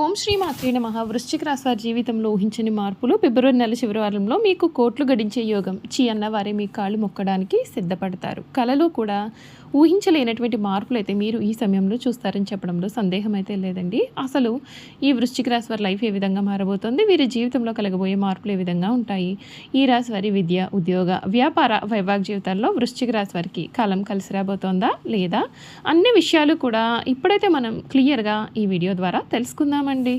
ఓం శ్రీ మాత్రే నమః. వృశ్చిక రాశి వారి జీవితంలో ఊహించని మార్పులు. ఫిబ్రవరి నెల చివరి వారంలో మీకు కోట్లు గడించే యోగం. అన్న వారే మీ కాళ్ళు మొక్కడానికి సిద్ధపడతారు. కలలో కూడా ఊహించలేనటువంటి మార్పులు అయితే మీరు ఈ సమయంలో చూస్తారని చెప్పడంలో సందేహం అయితే లేదండి. అసలు ఈ వృశ్చిక రాశి వారి లైఫ్ ఏ విధంగా మారబోతోంది, వీరి జీవితంలో కలగబోయే మార్పులు ఏ విధంగా ఉంటాయి, ఈ రాశి వారి విద్య, ఉద్యోగ, వ్యాపార, వైవాహిక జీవితాల్లో వృశ్చిక రాశి వారికి కాలం కలిసి రాబోతోందా లేదా అన్ని విషయాలు కూడా ఇప్పుడైతే మనం క్లియర్గా ఈ వీడియో ద్వారా తెలుసుకుందామండి.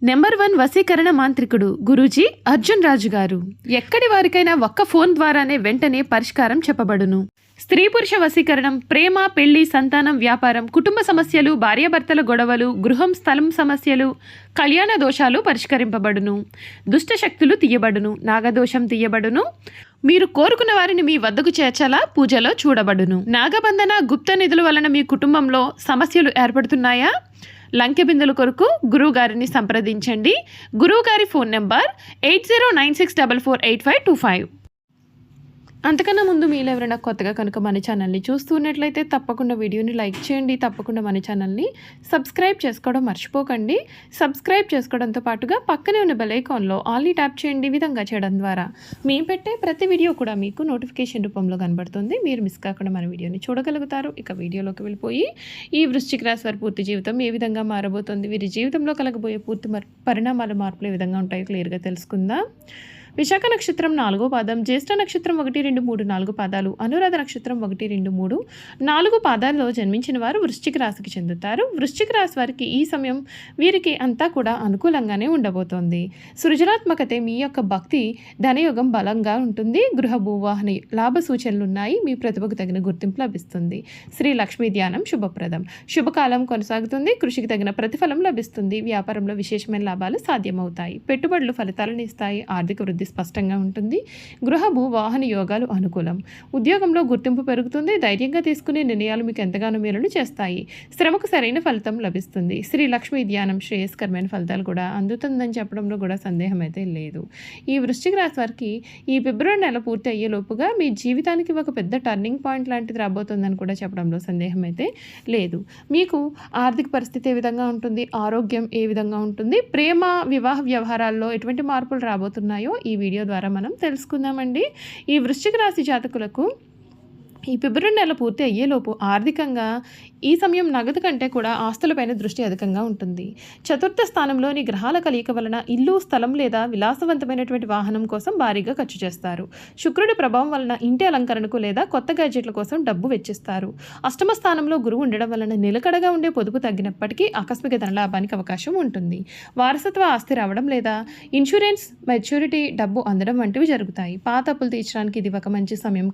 నెంబర్ 1 వశీకరణ మాంత్రికుడు గురూజీ అర్జున్ రాజు గారు. ఎక్కడి వారికైనా ఒక్క ఫోన్ ద్వారానే వెంటనే పరిష్కారం చెప్పబడును. స్త్రీ పురుష వశీకరణం, ప్రేమ, పెళ్లి, సంతానం, వ్యాపారం, కుటుంబ సమస్యలు, భార్యాభర్తల గొడవలు, గృహం, స్థలం సమస్యలు, కళ్యాణ దోషాలు పరిష్కరింపబడును. దుష్ట శక్తులు తీయబడును. నాగదోషం తీయబడును. మీరు కోరుకున్న వారిని మీ వద్దకు చేర్చాలా పూజలో చూడబడును. నాగబంధన, గుప్త నిధుల వలన మీ కుటుంబంలో సమస్యలు ఏర్పడుతున్నాయా? లంకె బిందుల కొరకు గురువుగారిని సంప్రదించండి. గురువుగారి ఫోన్ నెంబర్ 8096448525. అంతకన్నా ముందు మీరు ఎవరైనా కొత్తగా కనుక మన ఛానల్ని చూస్తున్నట్లయితే తప్పకుండా వీడియోని లైక్ చేయండి. తప్పకుండా మన ఛానల్ని సబ్స్క్రైబ్ చేసుకోవడం మర్చిపోకండి. సబ్స్క్రైబ్ చేసుకోవడంతో పాటుగా పక్కనే ఉన్న బెల్ ఐకాన్లో ఆల్ని ట్యాప్ చేయండి. ఈ విధంగా చేయడం ద్వారా మేము పెట్టే ప్రతి వీడియో కూడా మీకు నోటిఫికేషన్ రూపంలో కనబడుతుంది. మీరు మిస్ కాకుండా మన వీడియోని చూడగలుగుతారు. ఇక వీడియోలోకి వెళ్ళిపోయి ఈ వృశ్చిక రాశి వారి పూర్తి జీవితం ఏ విధంగా మారబోతోంది, వీరి జీవితంలో కలగబోయే పూర్తి మార్పులు ఏ విధంగా ఉంటాయో క్లియర్గా తెలుసుకుందాం. విశాఖ నక్షత్రం 4వ పాదం, జ్యేష్ఠ నక్షత్రం 1, 2, 3, 4 పాదాలు, అనురాధ నక్షత్రం 1, 2, 3, 4 పాదాల్లో జన్మించిన వారు వృశ్చిక రాశికి చెందుతారు. వృశ్చిక రాశి వారికి ఈ సమయం వీరికి అంతా కూడా అనుకూలంగానే ఉండబోతోంది. సృజనాత్మకతే, మీ యొక్క భక్తి, ధనయోగం బలంగా ఉంటుంది. గృహ భూవాహన లాభ సూచనలు ఉన్నాయి. మీ ప్రతిభకు తగిన గుర్తింపు లభిస్తుంది. శ్రీ లక్ష్మీ ధ్యానం శుభప్రదం. శుభకాలం కొనసాగుతుంది. కృషికి తగిన ప్రతిఫలం లభిస్తుంది. వ్యాపారంలో విశేషమైన లాభాలు సాధ్యమవుతాయి. పెట్టుబడులు ఫలితాలను ఇస్తాయి. ఆర్థిక వృద్ధి స్పష్టంగా ఉంటుంది. గృహ భూ వాహన యోగాలు అనుకూలం. ఉద్యోగంలో గుర్తింపు పెరుగుతుంది. ధైర్యంగా తీసుకునే నిర్ణయాలు మీకు ఎంతగానో మేలును చేస్తాయి. శ్రమకు సరైన ఫలితం లభిస్తుంది. శ్రీ లక్ష్మీ ధ్యానం శ్రేయస్కరమైన ఫలితాలు కూడా అందుతుందని చెప్పడంలో కూడా సందేహం అయితే లేదు. ఈ వృశ్చిక రాశి వారికి ఈ ఫిబ్రవరి నెల పూర్తి అయ్యేలోపుగా మీ జీవితానికి ఒక పెద్ద టర్నింగ్ పాయింట్ లాంటిది రాబోతుందని కూడా చెప్పడంలో సందేహం అయితే లేదు. మీకు ఆర్థిక పరిస్థితి ఏ విధంగా ఉంటుంది, ఆరోగ్యం ఏ విధంగా ఉంటుంది, ప్రేమ, వివాహ వ్యవహారాల్లో ఎటువంటి మార్పులు రాబోతున్నాయో ఈ వీడియో ద్వారా మనం తెలుసుకుందామండి. ఈ వృశ్చిక రాశి జాతకులకు ఈ ఫిబ్రవరి నెల పూర్తి అయ్యేలోపు ఆర్థికంగా ఈ సమయం నగదు కంటే కూడా ఆస్తులపైన దృష్టి అధికంగా ఉంటుంది. చతుర్థ స్థానంలోని గ్రహాల కలయిక వలన ఇల్లు, స్థలం లేదా విలాసవంతమైనటువంటి వాహనం కోసం భారీగా ఖర్చు చేస్తారు. శుక్రుడి ప్రభావం వలన ఇంటి అలంకరణకు లేదా కొత్త గ్యాడ్జెట్ల కోసం డబ్బు వెచ్చిస్తారు. అష్టమ స్థానంలో గురువు ఉండడం వలన నిలకడగా ఉండే పొదుపు తగ్గినప్పటికీ ఆకస్మిక ధనలాభానికి అవకాశం ఉంటుంది. వారసత్వ ఆస్తి రావడం లేదా ఇన్సూరెన్స్, మెచ్యూరిటీ డబ్బు అందడం వంటివి జరుగుతాయి. పాత అప్పులు తీర్చడానికి ఇది ఒక మంచి సమయం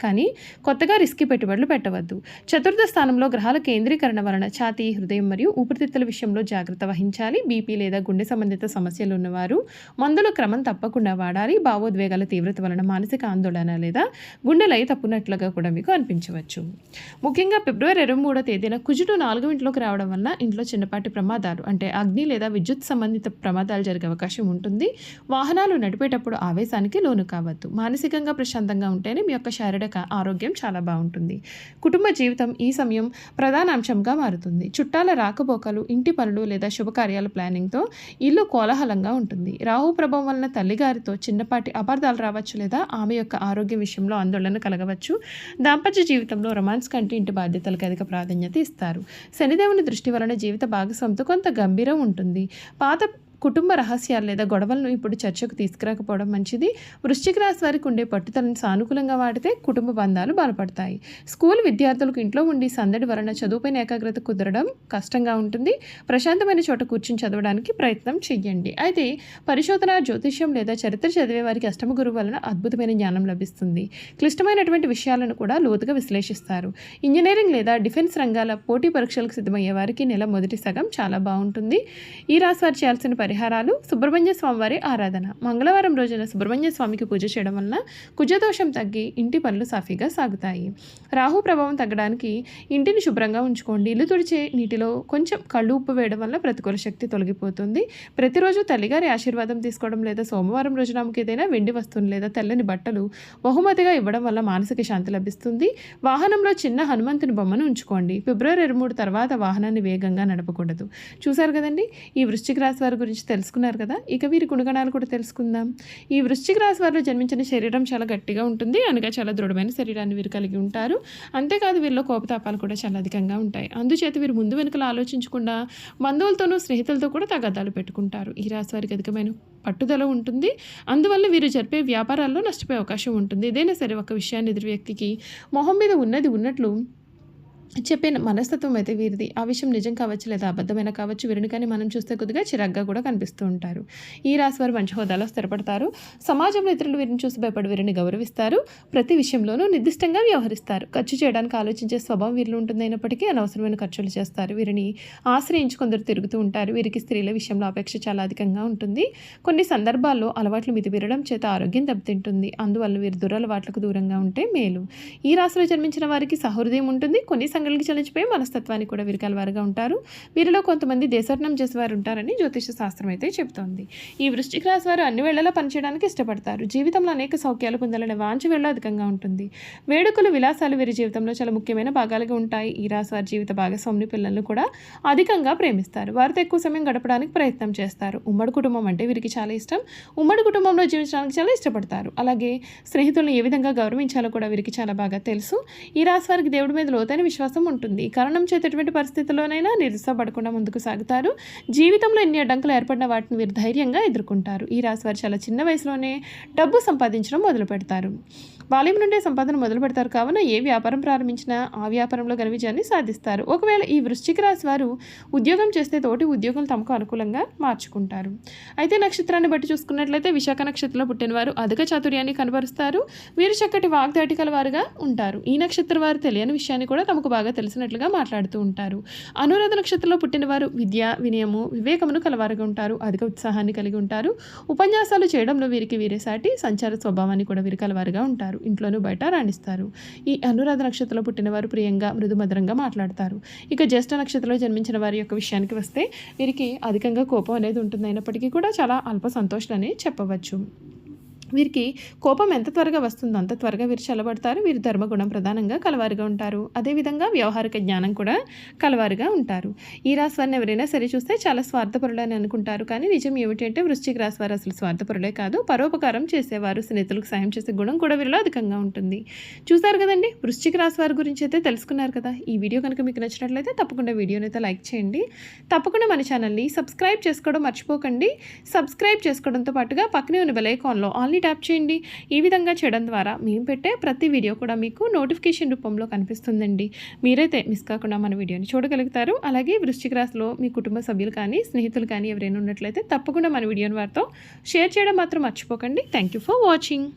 కానీ కొత్తగా రిస్కీ పెట్టుబడులు పెట్టవద్దు. చతుర్థ స్థానంలో గ్రహాల కేంద్రీకరణ వలన ఛాతీ, హృదయం మరియు ఊపిరితిత్తుల విషయంలో జాగ్రత్త వహించాలి. బీపీ లేదా గుండె సంబంధిత సమస్యలు ఉన్నవారు మందులు క్రమం తప్పకుండా వాడాలి. భావోద్వేగాల తీవ్రత వలన మానసిక ఆందోళన లేదా గుండె లయ తప్పునట్లుగా కూడా మీకు అనిపించవచ్చు. ముఖ్యంగా ఫిబ్రవరి 23వ తేదీన కుజుడు 4వ ఇంట్లోకి రావడం వలన ఇంట్లో చిన్నపాటి ప్రమాదాలు అంటే అగ్ని లేదా విద్యుత్ సంబంధిత ప్రమాదాలు జరిగే అవకాశం ఉంటుంది. వాహనాలు నడిపేటప్పుడు ఆవేశానికి లోను కావద్దు. మానసికంగా ప్రశాంతంగా ఉంటేనే మీ యొక్క శారీరక ఆరోగ్యం చాలా బాగుంటుంది. కుటుంబ జీవితం ఈ సమయం ప్రధాన అంశంగా మారుతుంది. చుట్టాల రాకపోకలు, ఇంటి పనులు లేదా శుభకార్యాల ప్లానింగ్తో ఇల్లు కోలాహలంగా ఉంటుంది. రాహు ప్రభావం వలన తల్లిగారితో చిన్నపాటి అపార్థాలు రావచ్చు లేదా ఆమె యొక్క ఆరోగ్య విషయంలో ఆందోళన కలగవచ్చు. దాంపత్య జీవితంలో రొమాన్స్ కంటే ఇంటి బాధ్యతలకు అధిక ప్రాధాన్యత ఇస్తారు. శనిదేవుని దృష్టి వలన జీవిత భాగస్వామితో కొంత గంభీరం ఉంటుంది. పాత కుటుంబ రహస్యాలు లేదా గొడవలను ఇప్పుడు చర్చకు తీసుకురాకపోవడం మంచిది. వృశ్చిక రాశి వారికి ఉండే పట్టుదలను సానుకూలంగా వాడితే కుటుంబ బంధాలు బలపడతాయి. స్కూల్ విద్యార్థులకు ఇంట్లో ఉండి సందడి వలన చదువుపైన ఏకాగ్రత కుదరడం కష్టంగా ఉంటుంది. ప్రశాంతమైన చోట కూర్చుని చదవడానికి ప్రయత్నం చేయండి. అయితే పరిశోధన, జ్యోతిష్యం లేదా చరిత్ర చదివే వారికి అష్టమ గురువు వలన అద్భుతమైన జ్ఞానం లభిస్తుంది. క్లిష్టమైనటువంటి విషయాలను కూడా లోతుగా విశ్లేషిస్తారు. ఇంజనీరింగ్ లేదా డిఫెన్స్ రంగాల పోటీ పరీక్షలకు సిద్ధమయ్యే వారికి నెల మొదటి సగం చాలా బాగుంటుంది. ఈ రాశి వారు చేయాల్సిన పరిహారాలు. సుబ్రహ్మణ్య స్వామివారి ఆరాధన. మంగళవారం రోజున సుబ్రహ్మణ్య స్వామికి పూజ చేయడం వలన కుజదోషం తగ్గి ఇంటి పనులు సాఫీగా సాగుతాయి. రాహు ప్రభావం తగ్గడానికి ఇంటిని శుభ్రంగా ఉంచుకోండి. ఇల్లు తుడిచే నీటిలో కొంచెం కళ్ళు ఉప్పు వేయడం వల్ల ప్రతికూల శక్తి తొలగిపోతుంది. ప్రతిరోజు తల్లిగారి ఆశీర్వాదం తీసుకోవడం లేదా సోమవారం రోజున ఆమెకు ఏదైనా వెండి వస్తువులు లేదా తెల్లని బట్టలు బహుమతిగా ఇవ్వడం వల్ల మానసిక శాంతి లభిస్తుంది. వాహనంలో చిన్న హనుమంతుని బొమ్మను ఉంచుకోండి. ఫిబ్రవరి 23 తర్వాత వాహనాన్ని వేగంగా నడపకూడదు. చూశారు కదండి, ఈ వృశ్చిక రాశి వారి గురించి తెలుసుకున్నారు కదా. ఇక వీరి గుణగణాలు కూడా తెలుసుకుందాం. ఈ వృశ్చిక రాశి వారిలో జన్మించిన శరీరం చాలా గట్టిగా ఉంటుంది. అనగా చాలా దృఢమైన శరీరాన్ని వీరు కలిగి ఉంటారు. అంతేకాదు వీరిలో కోపతాపాలు కూడా చాలా అధికంగా ఉంటాయి. అందుచేత వీరు ముందు వెనుకలు ఆలోచించకుండా బంధువులతోనూ స్నేహితులతో కూడా తగాదాలు పెట్టుకుంటారు. ఈ రాశి వారికి అధికమైన పట్టుదల ఉంటుంది. అందువల్ల వీరు జరిపే వ్యాపారాల్లో నష్టపోయే అవకాశం ఉంటుంది. ఏదైనా సరే ఒక విషయాన్ని ఎదురు వ్యక్తికి మొహం మీద ఉన్నది ఉన్నట్లు చెప్పే మనస్తత్వం అయితే వీరిది. ఆ విషయం నిజం కావచ్చు లేదా అబద్ధమైన కావచ్చు, వీరిని కానీ మనం చూస్తే కొద్దిగా చిరాగ్గా కూడా కనిపిస్తూ ఉంటారు. ఈ రాశి వారు మంచి హోదాలో స్థిరపడతారు. సమాజంలో ఇతరులు వీరిని చూసి భయపడి వీరిని గౌరవిస్తారు. ప్రతి విషయంలోనూ నిర్దిష్టంగా వ్యవహరిస్తారు. ఖర్చు చేయడానికి ఆలోచించే స్వభావం వీరిలో ఉంటుందైనప్పటికీ అనవసరమైన ఖర్చులు చేస్తారు. వీరిని ఆశ్రయించి కొందరు తిరుగుతూ ఉంటారు. వీరికి స్త్రీల విషయంలో అపేక్ష చాలా అధికంగా ఉంటుంది. కొన్ని సందర్భాల్లో అలవాట్లు మితిమీరడం చేత ఆరోగ్యం దెబ్బతింటుంది. అందువల్ల వీరు దురలవాట్లకు దూరంగా ఉంటే మేలు. ఈ రాశిలో జన్మించిన వారికి సహృదయం ఉంటుంది. కొన్ని సంఘటనలకు చలించిపోయి మనస్తత్వానికి కూడా వీరు కలవారుగా ఉంటారు. వీరిలో కొంతమంది దేశోర్ణం చేసేవారు ఉంటారని జ్యోతిష శాస్త్రం అయితే చెబుతోంది. ఈ వృశ్చిక రాశి వారు అన్ని వేళలా పనిచేయడానికి ఇష్టపడతారు. జీవితంలో అనేక సౌఖ్యాలు పొందాలనే వాంఛ వీరిలో అధికంగా ఉంటుంది. వేడుకలు విలాసాలు వీరి జీవితంలో చాలా ముఖ్యమైన భాగాలుగా ఉంటాయి. ఈ రాశి వారి జీవిత భాగస్వామి పిల్లలను కూడా అధికంగా ప్రేమిస్తారు. వారితో ఎక్కువ సమయం గడపడానికి ప్రయత్నం చేస్తారు. ఉమ్మడి కుటుంబం అంటే వీరికి చాలా ఇష్టం. ఉమ్మడి కుటుంబంలో జీవించడానికి చాలా ఇష్టపడతారు. అలాగే స్నేహితులను ఏ విధంగా గౌరవించాలో కూడా వీరికి చాలా బాగా తెలుసు. ఈ రాశి వారికి దేవుడి మీద లోతైన విశ్వాసం ఉంటుంది. ఈ కారణం చేత ఎటువంటి పరిస్థితుల్లోనైనా నిరుత్సాహపడకుండా ముందుకు సాగుతారు. జీవితంలో ఎన్ని అడ్డంకులు ఏర్పడిన వాటిని వీరు ధైర్యంగా ఎదుర్కొంటారు. ఈ రాశి వారు చాలా చిన్న వయసులోనే డబ్బు సంపాదించడం మొదలు పెడతారు. బాల్యం నుండే సంపాదన మొదలు పెడతారు. కావున ఏ వ్యాపారం ప్రారంభించినా ఆ వ్యాపారంలో ఘన విజయాన్ని సాధిస్తారు. ఒకవేళ ఈ వృశ్చిక రాశి వారు ఉద్యోగం చేస్తే తోటి ఉద్యోగులు తమకు అనుకూలంగా మార్చుకుంటారు. అయితే నక్షత్రాన్ని బట్టి చూసుకున్నట్లయితే విశాఖ నక్షత్రంలో పుట్టిన వారు అధిక చాతుర్యాన్ని కనబరుస్తారు. వీరు చక్కటి వాగ్దాటి కలవారుగా ఉంటారు. ఈ నక్షత్రం వారు తెలియని విషయాన్ని కూడా తమకు బాగా తెలిసినట్లుగా మాట్లాడుతూ ఉంటారు. అనురాధ నక్షత్రంలో పుట్టిన వారు విద్య, వినయము, వివేకమును కలవారుగా ఉంటారు. అధిక ఉత్సాహాన్ని కలిగి ఉంటారు. ఉపన్యాసాలు చేయడంలో వీరికి వీరే సాటి సంచార స్వభావాన్ని కూడా వీరు కలవారుగా ఉంటారు. ఇంట్లోనూ బయట రాణిస్తారు. ఈ అనురాధ నక్షత్రంలో పుట్టిన వారు ప్రియంగా మృదుమధురంగా మాట్లాడతారు. ఇక జ్యేష్ఠ నక్షత్రంలో జన్మించిన వారి యొక్క విషయానికి వస్తే వీరికి అధికంగా కోపం అనేది ఉంటుంది. అయినప్పటికీ కూడా చాలా అల్ప సంతోషాలని చెప్పవచ్చు. వీరికి కోపం ఎంత త్వరగా వస్తుందో అంత త్వరగా వీరు చల్లబడతారు. వీరు ధర్మగుణం ప్రధానంగా కలవారుగా ఉంటారు. అదేవిధంగా వ్యవహారిక జ్ఞానం కూడా కలవారుగా ఉంటారు. ఈ రాశి వారిని ఎవరైనా సరే చూస్తే చాలా స్వార్థపరులు అని అనుకుంటారు. కానీ నిజం ఏమిటంటే వృశ్చిక రాశి వారు అసలు స్వార్థపరులే కాదు, పరోపకారం చేసేవారు. స్నేహితులకు సాయం చేసే గుణం కూడా వీరిలో అధికంగా ఉంటుంది. చూసారు కదండి, వృశ్చిక రాశి వారి గురించి అయితే తెలుసుకున్నారు కదా. ఈ వీడియో కనుక మీకు నచ్చినట్లయితే తప్పకుండా వీడియోని అయితే లైక్ చేయండి. తప్పకుండా మన ఛానల్ని సబ్స్క్రైబ్ చేసుకోవడం మర్చిపోకండి. సబ్స్క్రైబ్ చేసుకోవడంతో పాటుగా పక్కనే ఉన్న బెల్ ఐకాన్లో ఆల్ ట్యాప్ చేయండి. ఈ విధంగా చేయడం ద్వారా మేము పెట్టే ప్రతి వీడియో కూడా మీకు నోటిఫికేషన్ రూపంలో కనిపిస్తుందండి. మీరైతే మిస్ కాకుండా మన వీడియోని చూడగలుగుతారు. అలాగే వృశ్చిక రాశిలో మీ కుటుంబ సభ్యులు కానీ స్నేహితులు కానీ ఎవరైనా ఉన్నట్లయితే తప్పకుండా మన వీడియోని వారితో షేర్ చేయడం మాత్రం మర్చిపోకండి. Thank you for watching.